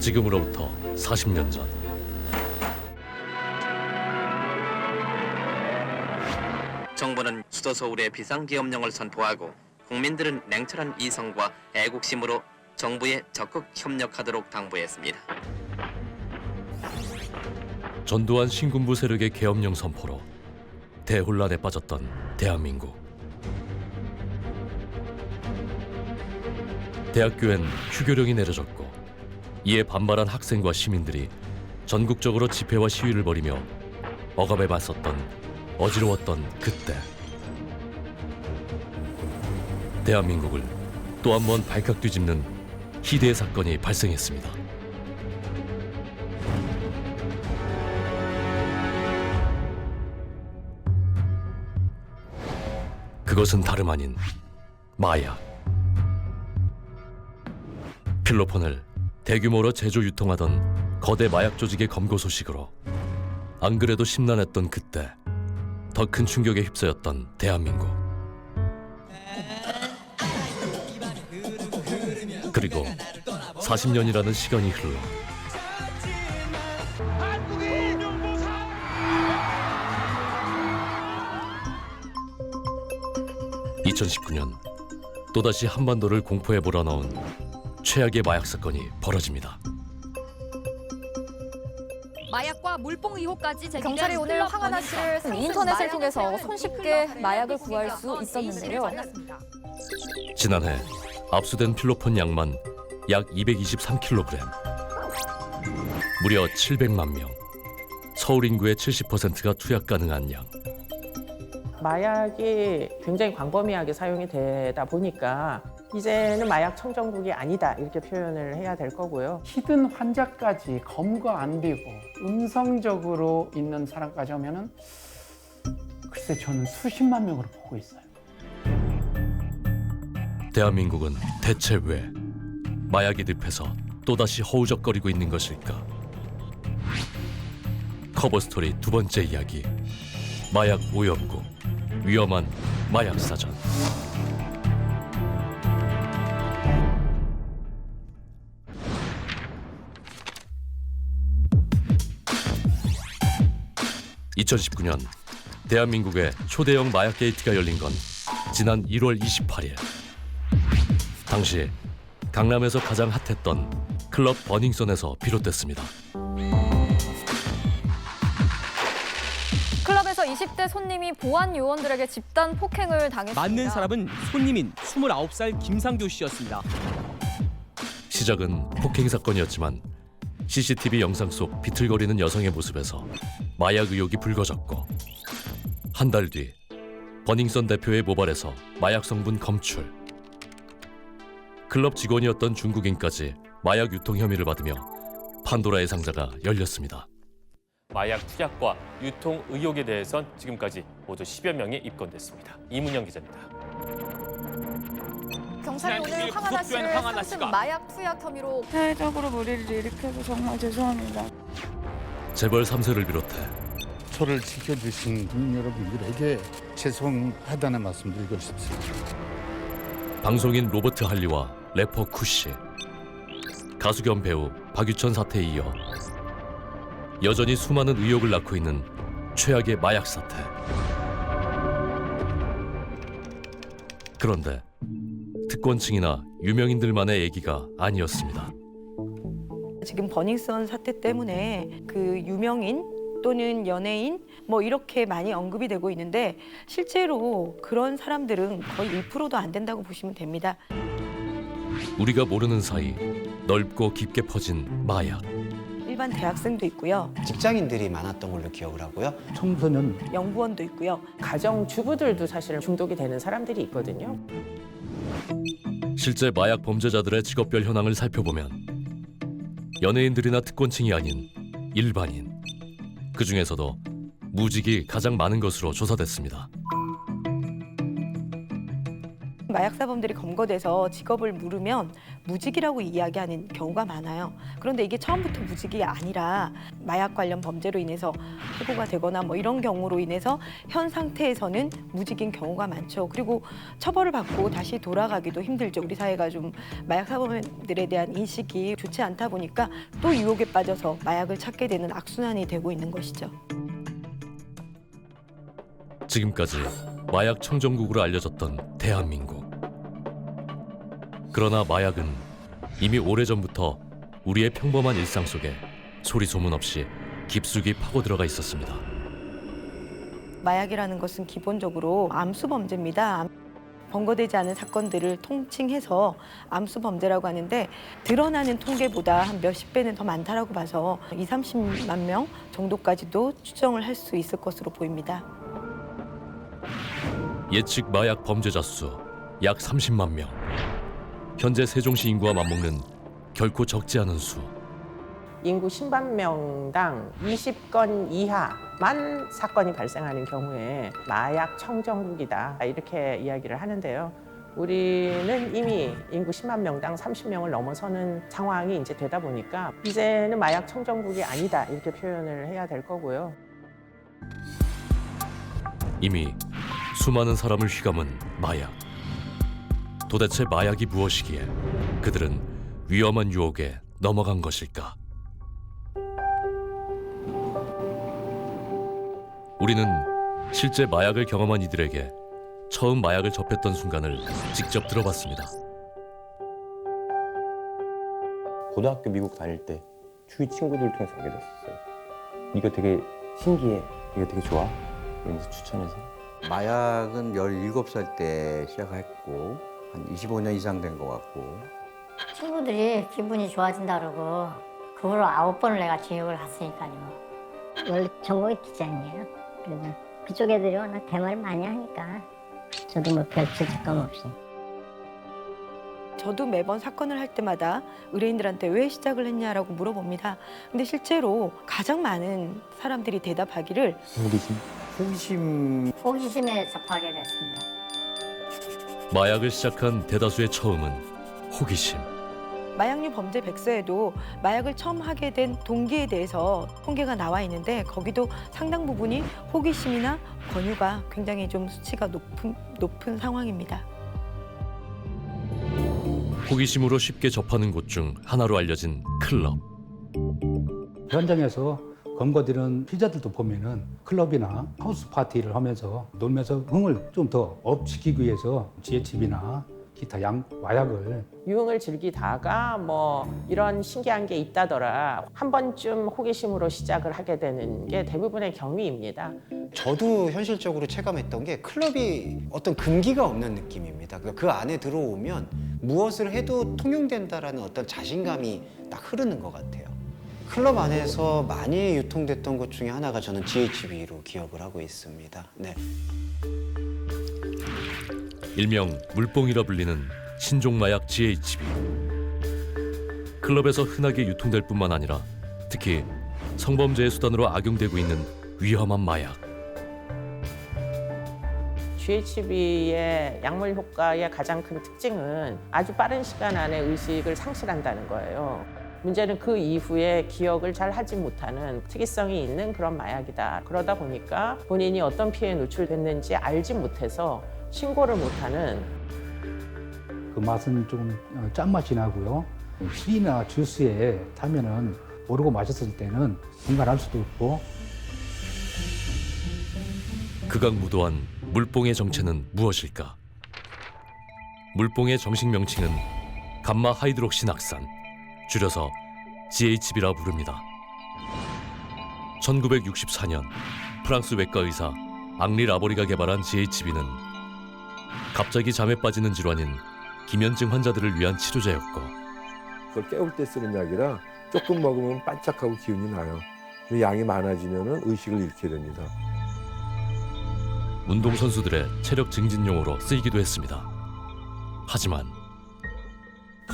지금으로부터 40년 전 정부는 수도 서울의 비상기업령을 선포하고 국민들은 냉철한 이성과 애국심으로 정부에 적극 협력하도록 당부했습니다. 전두환 신군부 세력의 계엄령 선포로 대혼란에 빠졌던 대한민국. 대학교엔 휴교령이 내려졌고 이에 반발한 학생과 시민들이 전국적으로 집회와 시위를 벌이며 억압에 맞섰던 어지러웠던 그때, 대한민국을 또 한 번 발칵 뒤집는 희대의 사건이 발생했습니다. 그것은 다름 아닌 마약. 필로폰을 대규모로 제조 유통하던 거대 마약 조직의 검거 소식으로 안 그래도 심란했던 그때 더 큰 충격에 휩싸였던 대한민국. 그리고 40년이라는 시간이 흘러 2019년 또다시 한반도를 공포에 몰아넣은 최악의 마약 사건이 벌어집니다. 마약과 물뽕 의혹까지 제기된 경찰이 오늘 클럽 황하나 씨를 인터넷을 통해서 손쉽게 마약을 구할 수 있었는데요. 지난해 압수된 필로폰 양만 약 223kg, 무려 700만 명, 서울 인구의 70%가 투약 가능한 양. 마약이 굉장히 광범위하게 사용이 되다 보니까 이제는 마약 청정국이 아니다 이렇게 표현을 해야 될 거고요. 히든 환자까지 검거 안 되고 음성적으로 있는 사람까지 하면은 글쎄 저는 수십만 명으로 보고 있어요. 대한민국은 대체 왜 마약의 늪에서 또다시 허우적거리고 있는 것일까? 커버스토리 두 번째 이야기, 마약 오염국, 위험한 마약 사전. (2019년) 대한민국의 초대형 마약 게이트가 열린 건 지난 1월 28일. 당시 강남에서 가장 핫했던 클럽 버닝썬에서 비롯됐습니다. 클럽에서 20대 손님이 보안 요원들에게 집단 폭행을 당했습니다. 맞는 사람은 손님인 29살 김상교 씨였습니다. 시작은 폭행 사건이었지만 CCTV 영상 속 비틀거리는 여성의 모습에서 마약 의혹이 불거졌고, 한 달 뒤 버닝썬 대표의 모발에서 마약 성분 검출, 클럽 직원이었던 중국인까지 마약 유통 혐의를 받으며 판도라의 상자가 열렸습니다. 마약 투약과 유통 의혹에 대해선 지금까지 모두 10여 명이 입건됐습니다. 이문영 기자입니다. 경찰이 오늘 황하나 씨를 상습 마약 투약 혐의로 사회적으로 무리를 일으켜서 정말 죄송합니다. 재벌 3세를 비롯해 저를 지켜주신 국민 여러분들에게 죄송하다는 말씀 드리고 싶습니다. 방송인 로버트 할리와 래퍼 쿠시, 가수 겸 배우 박유천 사태에 이어 여전히 수많은 의혹을 낳고 있는 최악의 마약 사태. 그런데 특권층이나 유명인들만의 얘기가 아니었습니다. 지금 버닝썬 사태 때문에 그 유명인 또는 연예인 뭐 이렇게 많이 언급이 되고 있는데 실제로 그런 사람들은 거의 1%도 안 된다고 보시면 됩니다. 우리가 모르는 사이 넓고 깊게 퍼진 마약. 일반 대학생도 있고요. 직장인들이 많았던 걸로 기억을 하고요. 청소년, 연구원도 있고요. 가정주부들도 사실은 중독이 되는 사람들이 있거든요. 실제 마약 범죄자들의 직업별 현황을 살펴보면 연예인들이나 특권층이 아닌 일반인, 그 중에서도 무직이 가장 많은 것으로 조사됐습니다. 마약사범들이 검거돼서 직업을 물으면 무직이라고 이야기하는 경우가 많아요. 그런데 이게 처음부터 무직이 아니라 마약 관련 범죄로 인해서 해고가 되거나 뭐 이런 경우로 인해서 현 상태에서는 무직인 경우가 많죠. 그리고 처벌을 받고 다시 돌아가기도 힘들죠. 우리 사회가 좀 마약 사범들에 대한 인식이 좋지 않다 보니까 또 유혹에 빠져서 마약을 찾게 되는 악순환이 되고 있는 것이죠. 지금까지 마약 청정국으로 알려졌던 대한민국. 그러나 마약은 이미 오래전부터 우리의 평범한 일상 속에 소리 소문 없이 깊숙이 파고들어가 있었습니다. 마약이라는 것은 기본적으로 암수 범죄입니다. 번거되지 않은 사건들을 통칭해서 암수 범죄라고 하는데 드러나는 통계보다 한 몇십 배는 더 많다라고 봐서 20-30만 명 정도까지도 추정을 할 수 있을 것으로 보입니다. 예측 마약 범죄자 수 약 30만 명. 현재 세종시 인구와 맞먹는 결코 적지 않은 수. 인구 10만 명당 20건 이하만 사건이 발생하는 경우에 마약 청정국이다 이렇게 이야기를 하는데요. 우리는 이미 인구 10만 명당 30명을 넘어서는 상황이 이제 되다 보니까 이제는 마약 청정국이 아니다 이렇게 표현을 해야 될 거고요. 이미 수많은 사람을 휘감은 마약. 도대체 마약이 무엇이기에 그들은 위험한 유혹에 넘어간 것일까? 우리는 실제 마약을 경험한 이들에게 처음 마약을 접했던 순간을 직접 들어봤습니다. 고등학교 미국 다닐 때 주위 친구들 통해서 알게 됐었어요. 이거 되게 신기해. 이거 되게 좋아. 그래서 추천해서. 마약은 17살 때 시작했고 한 25년 이상 된 것 같고 친구들이 기분이 좋아진다 그러고 그 후로 9번을 내가 교육을 갔으니까요. 원래 전공이 디자인이에요. 그래서 그쪽 애들이 워낙 대화를 많이 하니까 저도 뭐 별 죄책감 없이. 저도 매번 사건을 할 때마다 의뢰인들한테 왜 시작을 했냐라고 물어봅니다. 근데 실제로 가장 많은 사람들이 대답하기를 호기심에 접하게 됐습니다. 마약을 시작한 대다수의 처음은 호기심. 마약류 범죄 백서에도 마약을 처음 하게 된 동기에 대해서 통계가 나와 있는데 거기도 상당 부분이 호기심이나 권유가 굉장히 좀 수치가 높은 상황입니다. 호기심으로 쉽게 접하는 곳 중 하나로 알려진 클럽. 현장에서 검거되는 피자들도 보면은 클럽이나 하우스 파티를 하면서 놀면서 흥을 좀 더 업시키기 위해서 지혜칩이나 기타 마약을 유흥을 즐기다가 뭐 이런 신기한 게 있다더라 한 번쯤 호기심으로 시작을 하게 되는 게 대부분의 경위입니다. 저도 현실적으로 체감했던 게 클럽이 어떤 금기가 없는 느낌입니다. 그 안에 들어오면 무엇을 해도 통용된다라는 어떤 자신감이 딱 흐르는 것 같아요. 클럽 안에서 많이 유통됐던 것 중에 하나가 저는 GHB로 기억을 하고 있습니다. 네. 일명 물뽕이라 불리는 신종마약 GHB. 클럽에서 흔하게 유통될 뿐만 아니라 특히 성범죄의 수단으로 악용되고 있는 위험한 마약. GHB의 약물 효과의 가장 큰 특징은 아주 빠른 시간 안에 의식을 상실한다는 거예요. 문제는 그 이후에 기억을 잘 하지 못하는 특이성이 있는 그런 마약이다. 그러다 보니까 본인이 어떤 피해에 노출됐는지 알지 못해서 신고를 못하는. 그 맛은 좀 짠맛이 나고요. 술이나 주스에 타면은 모르고 마셨을 때는 분간할 수도 없고. 극악무도한 물뽕의 정체는 무엇일까? 물뽕의 정식 명칭은 감마 하이드록시낙산, 줄여서 GHB라 부릅니다. 1964년 프랑스 외과 의사 앙리 라보리가 개발한 GHB는 갑자기 잠에 빠지는 질환인 기면증 환자들을 위한 치료제였고, 그걸 깨울 때 쓰는 약이라 조금 먹으면 반짝하고 기운이 나요. 근데 양이 많아지면 의식을 잃게 됩니다. 운동선수들의 체력 증진용으로 쓰이기도 했습니다. 하지만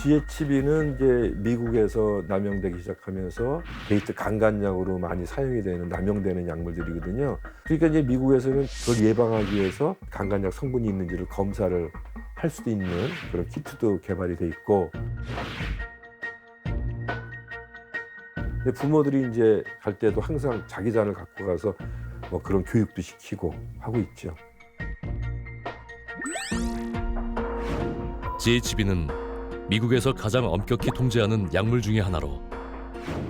GHB는 이제 미국에서 남용되기 시작하면서 데이트 강간약으로 많이 사용이 되는 남용되는 약물들이거든요. 그러니까 이제 미국에서는 그걸 예방하기 위해서 강간약 성분이 있는지를 검사를 할 수도 있는 그런 키트도 개발이 돼 있고, 근데 부모들이 이제 갈 때도 항상 자기 잔을 갖고 가서 뭐 그런 교육도 시키고 하고 있죠. GHB는 미국에서 가장 엄격히 통제하는 약물 중의 하나로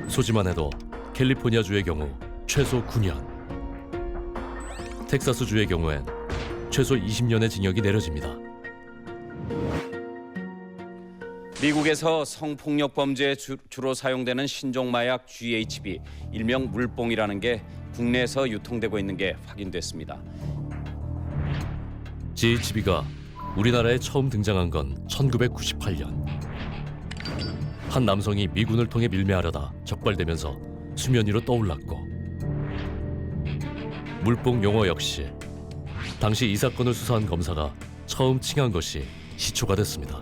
소지만 해도 캘리포니아주의 경우 최소 9년, 텍사스주의 경우엔 최소 20년의 징역이 내려집니다. 미국에서 성폭력 범죄에 주로 사용되는 신종 마약 GHB, 일명 물뽕이라는 게 국내에서 유통되고 있는 게 확인됐습니다. GHB가 우리나라에 처음 등장한 건 1998년. 한 남성이 미군을 통해 밀매하려다 적발되면서 수면 위로 떠올랐고, 물뽕 용어 역시 당시 이 사건을 수사한 검사가 처음 칭한 것이 시초가 됐습니다.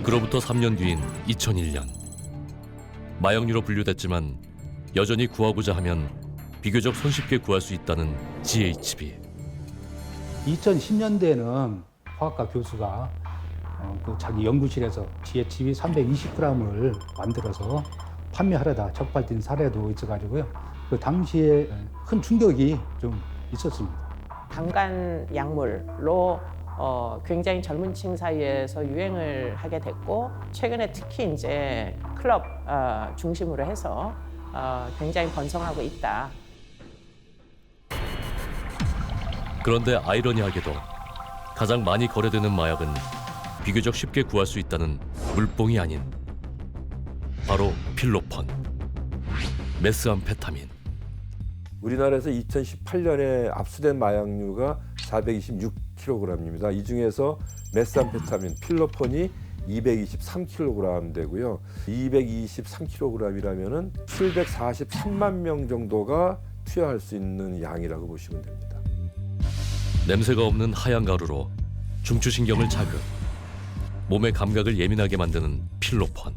그로부터 3년 뒤인 2001년, 마약류로 분류됐지만 여전히 구하고자 하면 비교적 손쉽게 구할 수 있다는 GHB. 2010년대에는 화학과 교수가 그 자기 연구실에서 GHB 320g을 만들어서 판매하려다 적발된 사례도 있어가지고요. 그 당시에 큰 충격이 좀 있었습니다. 강간 약물로 굉장히 젊은 층 사이에서 유행을 하게 됐고, 최근에 특히 이제 클럽 중심으로 해서 굉장히 번성하고 있다. 그런데 아이러니하게도 가장 많이 거래되는 마약은 비교적 쉽게 구할 수 있다는 물뽕이 아닌 바로 필로폰, 메스암페타민. 우리나라에서 2018년에 압수된 마약류가 426kg입니다. 이 중에서 메스암페타민, 필로폰이 223kg 되고요. 223kg이라면은 743만 명 정도가 투여할 수 있는 양이라고 보시면 됩니다. 냄새가 없는 하얀 가루로 중추신경을 자극, 몸의 감각을 예민하게 만드는 필로폰.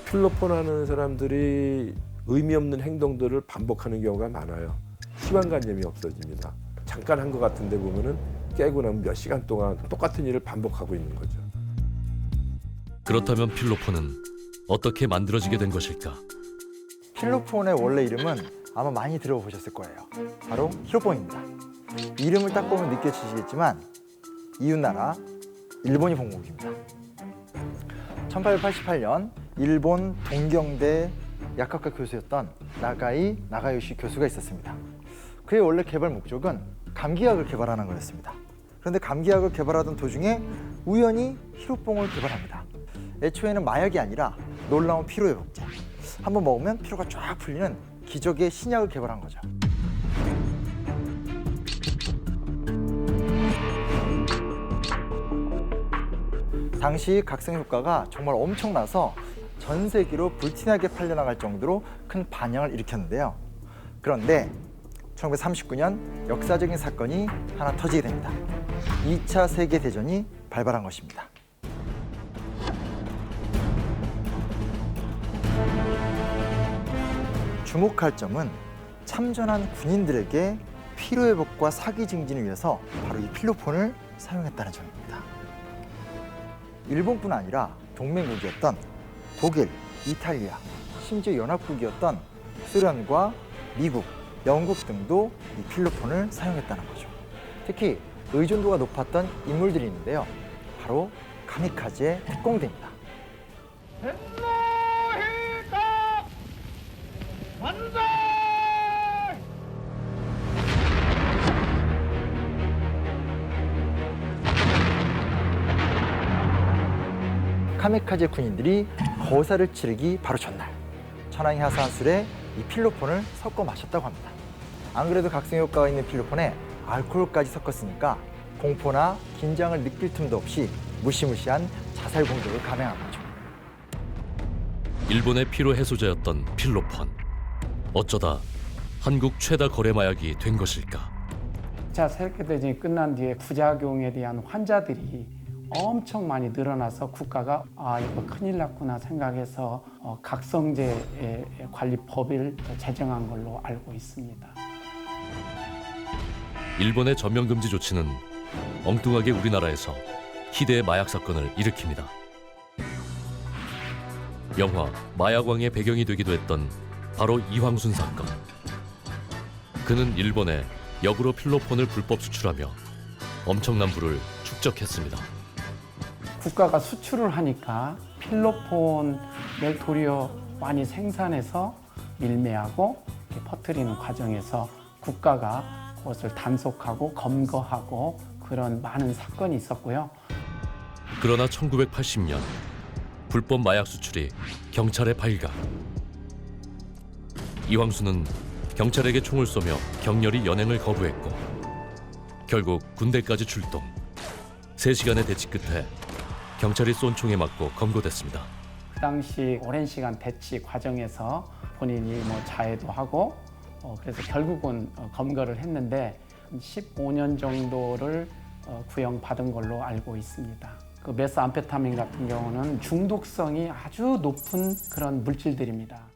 필로폰 하는 사람들이 의미 없는 행동들을 반복하는 경우가 많아요. 시간관념이 없어집니다. 잠깐 한 것 같은데 보면은 깨고 나면 몇 시간 동안 똑같은 일을 반복하고 있는 거죠. 그렇다면 필로폰은 어떻게 만들어지게 된 것일까? 필로폰의 원래 이름은 아마 많이 들어보셨을 거예요. 바로 히로뽕입니다. 이름을 딱 보면 느껴지시겠지만 이웃나라 일본이 본국입니다. 1888년 일본 동경대 약학과 교수였던 나가요시 교수가 있었습니다. 그의 원래 개발 목적은 감기약을 개발하는 거였습니다. 그런데 감기약을 개발하던 도중에 우연히 히로뽕을 개발합니다. 애초에는 마약이 아니라 놀라운 피로회복제. 한번 먹으면 피로가 쫙 풀리는 기적의 신약을 개발한 거죠. 당시 각성 효과가 정말 엄청나서 전 세계로 불티나게 팔려나갈 정도로 큰 반향을 일으켰는데요. 그런데 1939년 역사적인 사건이 하나 터지게 됩니다. 2차 세계대전이 발발한 것입니다. 주목할 점은 참전한 군인들에게 피로회복과 사기 증진을 위해서 바로 이 필로폰을 사용했다는 점입니다. 일본뿐 아니라 동맹국이었던 독일, 이탈리아, 심지어 연합국이었던 소련과 미국, 영국 등도 이 필로폰을 사용했다는 거죠. 특히 의존도가 높았던 인물들이 있는데요. 바로 카미카제 특공대입니다. 카미카제 군인들이 거사를 치르기 바로 전날 천황이 하사한 술에 이 필로폰을 섞어 마셨다고 합니다. 안 그래도 각성 효과가 있는 필로폰에 알코올까지 섞었으니까 공포나 긴장을 느낄 틈도 없이 무시무시한 자살 공격을 감행한 거죠. 일본의 피로 해소제였던 필로폰. 어쩌다 한국 최다 거래 마약이 된 것일까? 2차 세계대전이 끝난 뒤에 부작용에 대한 환자들이 엄청 많이 늘어나서 국가가 이거 큰일 났구나 생각해서 각성제 관리법을 제정한 걸로 알고 있습니다. 일본의 전면금지 조치는 엉뚱하게 우리나라에서 희대의 마약 사건을 일으킵니다. 영화 마약왕의 배경이 되기도 했던 바로 이황순 사건. 그는 일본에 역으로 필로폰을 불법 수출하며 엄청난 부를 축적했습니다. 국가가 수출을 하니까 필로폰을 도리어 많이 생산해서 밀매하고 퍼뜨리는 과정에서 국가가 그것을 단속하고 검거하고 그런 많은 사건이 있었고요. 그러나 1980년 불법 마약 수출이 경찰에 발각. 이황순은 경찰에게 총을 쏘며 격렬히 연행을 거부했고 결국 군대까지 출동. 3시간의 대치 끝에 경찰이 쏜 총에 맞고 검거됐습니다. 그 당시 오랜 시간 대치 과정에서 본인이 자해도 하고 그래서 결국은 검거를 했는데 15년 정도를 구형받은 걸로 알고 있습니다. 그 메스암페타민 같은 경우는 중독성이 아주 높은 그런 물질들입니다.